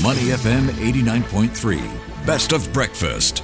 Money FM 89.3, best of breakfast.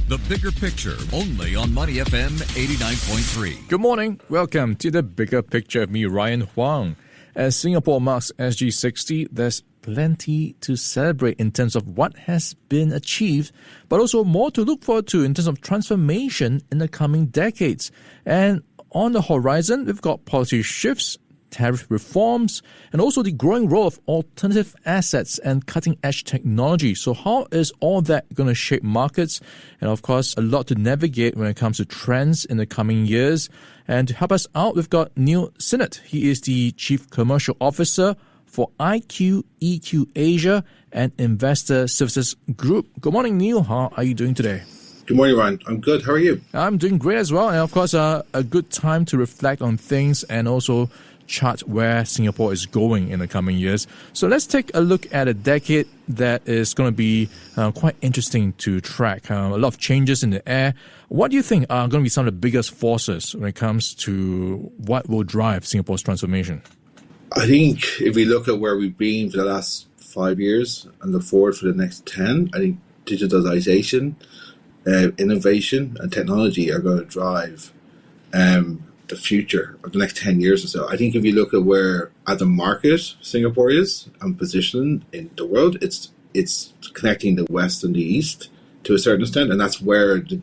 The bigger picture, only on Money FM 89.3. Good morning. Welcome to the bigger picture of me, Ryan Huang. As Singapore marks SG60, there's plenty to celebrate in terms of what has been achieved, but also more to look forward to in terms of transformation in the coming decades. And on the horizon, we've got policy shifts, tariff reforms, and also the growing role of alternative assets and cutting-edge technology. So how is all that going to shape markets? And of course, a lot to navigate when it comes to trends in the coming years. And to help us out, we've got Neil Synnott. He is the Chief Commercial Officer for IQ EQ Asia and Investor Services Group. Good morning, Neil. How are you doing today? Good morning, Ryan. I'm good. How are you? I'm doing great as well. And of course, a good time to reflect on things and also chart where Singapore is going in the coming years. So let's take a look at a decade that is going to be quite interesting to track. A lot of changes in the air. What do you think are going to be some of the biggest forces when it comes to what will drive Singapore's transformation? I think if we look at where we've been for the last 5 years and look forward for the next 10, I think digitalization, innovation and technology are going to drive the future of the next 10 years or so. I think if you look at where at the market Singapore is and positioned in the world, it's connecting the West and the East to a certain extent, and that's where the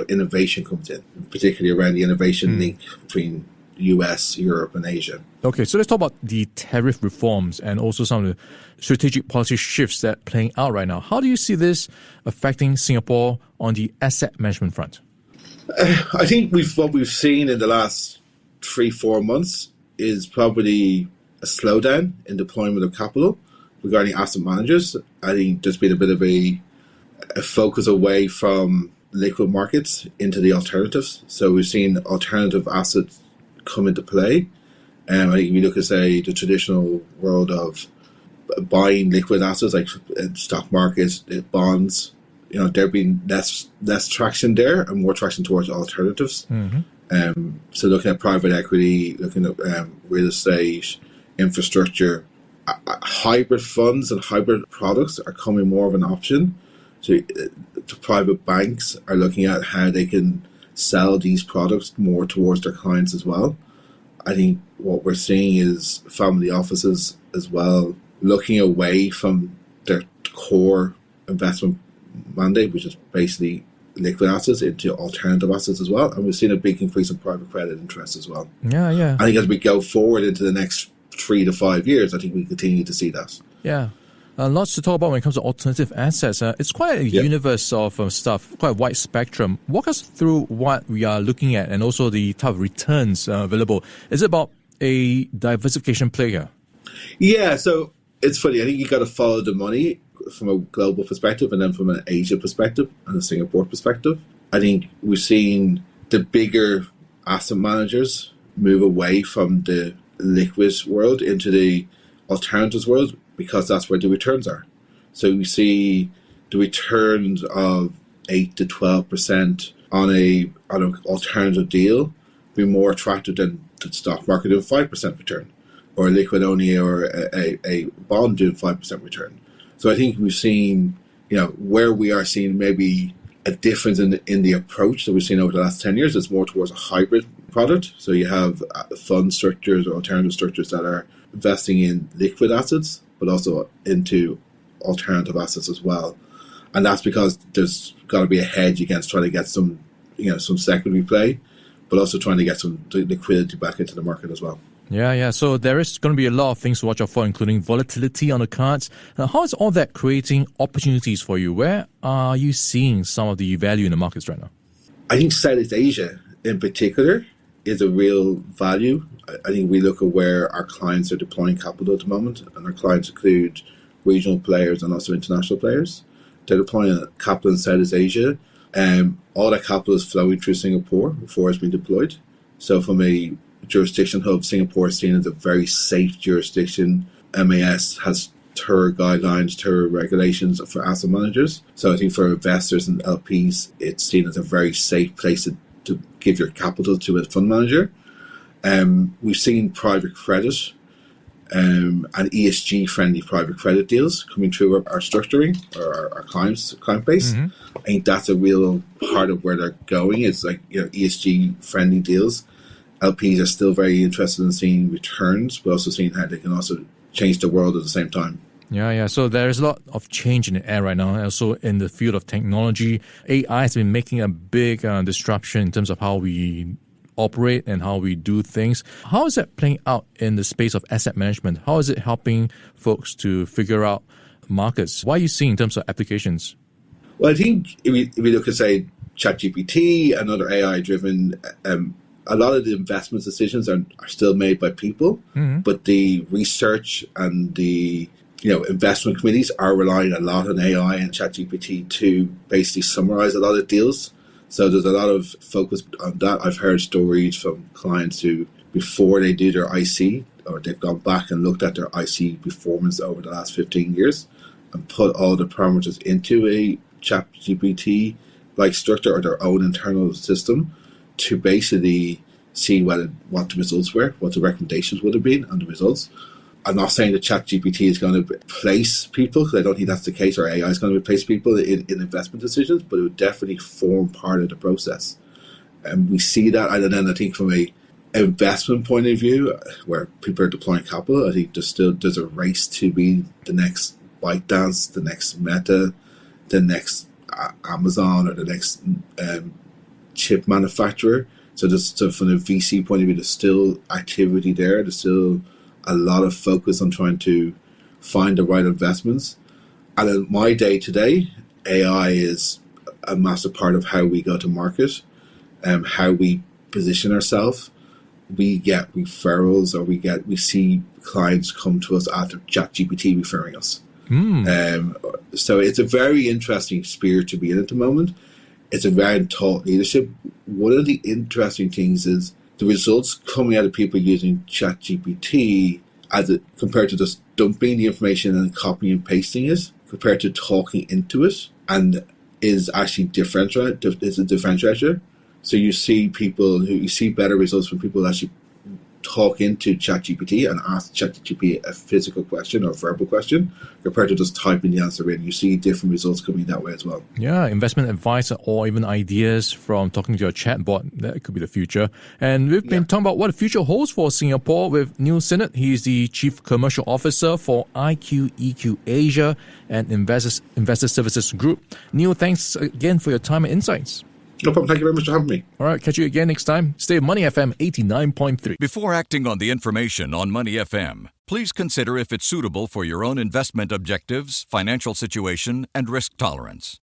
innovation comes in, particularly around the innovation link between the US, Europe and Asia. Okay, so let's talk about the tariff reforms and also some of the strategic policy shifts that are playing out right now. How do you see this affecting Singapore on the asset management front? I think what we've seen in the last 3-4 months is probably a slowdown in deployment of capital regarding asset managers. I think there's been a bit of a focus away from liquid markets into the alternatives. So we've seen alternative assets come into play. I think if you look at, say, the traditional world of buying liquid assets like stock markets, bonds, there been less traction there and more traction towards alternatives. So looking at private equity, looking at real estate, infrastructure, hybrid funds and hybrid products are becoming more of an option. So the private banks are looking at how they can sell these products more towards their clients as well. I think what we're seeing is family offices as well looking away from their core investment mandate, which is basically liquid assets, into alternative assets as well. And we've seen a big increase in private credit interest as well. Yeah. I think as we go forward into the next 3 to 5 years, I think we continue to see that. Yeah. Lots to talk about when it comes to alternative assets. It's quite a universe of stuff, quite a wide spectrum. Walk us through what we are looking at and also the type of returns available. Is it about a diversification play here? Yeah, so it's funny. I think you got to follow the money from a global perspective and then from an Asia perspective and a Singapore perspective. I think we've seen the bigger asset managers move away from the liquid world into the alternatives world because that's where the returns are. So we see the returns of 8 to 12% on an alternative deal be more attractive than the stock market doing 5% return, or a liquid only, or a bond doing 5% return. So I think we've seen, where we are seeing maybe a difference in the approach that we've seen over the last 10 years. It's more towards a hybrid product. So you have fund structures or alternative structures that are investing in liquid assets, but also into alternative assets as well. And that's because there's got to be a hedge against trying to get some secondary play, but also trying to get some liquidity back into the market as well. Yeah. So there is going to be a lot of things to watch out for, including volatility on the cards. How is all that creating opportunities for you? Where are you seeing some of the value in the markets right now? I think Southeast Asia in particular is a real value. I think we look at where our clients are deploying capital at the moment, and our clients include regional players and also international players. They're deploying capital in Southeast Asia. All that capital is flowing through Singapore before it's been deployed. So from a jurisdiction hub, Singapore is seen as a very safe jurisdiction. MAS has thorough guidelines, thorough regulations for asset managers. So I think for investors and LPs, it's seen as a very safe place to give your capital to a fund manager. We've seen private credit and ESG-friendly private credit deals coming through our structuring or our client base. I think that's a real part of where they're going. It's like, ESG-friendly deals. LPs are still very interested in seeing returns, but also seeing how they can also change the world at the same time. Yeah. So there's a lot of change in the air right now. Also in the field of technology, AI has been making a big disruption in terms of how we operate and how we do things. How is that playing out in the space of asset management? How is it helping folks to figure out markets? What are you seeing in terms of applications? Well, I think if we look at, say, ChatGPT and other AI-driven, a lot of the investment decisions are still made by people, but the research and the investment committees are relying a lot on AI and ChatGPT to basically summarize a lot of deals. So there's a lot of focus on that. I've heard stories from clients who, before they do their IC, or they've gone back and looked at their IC performance over the last 15 years and put all the parameters into a ChatGPT-like structure or their own internal system to basically see what the results were, what the recommendations would have been on the results. I'm not saying that ChatGPT is going to replace people, because I don't think that's the case, or AI is going to replace people in investment decisions, but it would definitely form part of the process. And we see that, and then I think from a investment point of view, where people are deploying capital, I think there's a race to be the next ByteDance, the next Meta, the next Amazon, or the next chip manufacturer. So from the VC point of view, there's still activity there. There's still a lot of focus on trying to find the right investments. And in my day-to-day, AI is a massive part of how we go to market, how we position ourselves. We get referrals, or we see clients come to us after ChatGPT referring us. So it's a very interesting sphere to be in at the moment. It's around thought leadership. One of the interesting things is the results coming out of people using ChatGPT compared to just dumping the information and copying and pasting it, compared to talking into it, and is actually is a differentiator. So you see better results when people actually talk into ChatGPT and ask ChatGPT a physical question or a verbal question, compared to just typing the answer in. You see different results coming that way as well. Yeah, investment advice or even ideas from talking to your chatbot, that could be the future. And we've been talking about what the future holds for Singapore with Neil Synnott. He's the Chief Commercial Officer for IQ Asia and Investor Services Group. Neil, thanks again for your time and insights. No problem. Thank you very much for having me. All right, catch you again next time. Stay with Money FM 89.3. Before acting on the information on Money FM, please consider if it's suitable for your own investment objectives, financial situation, and risk tolerance.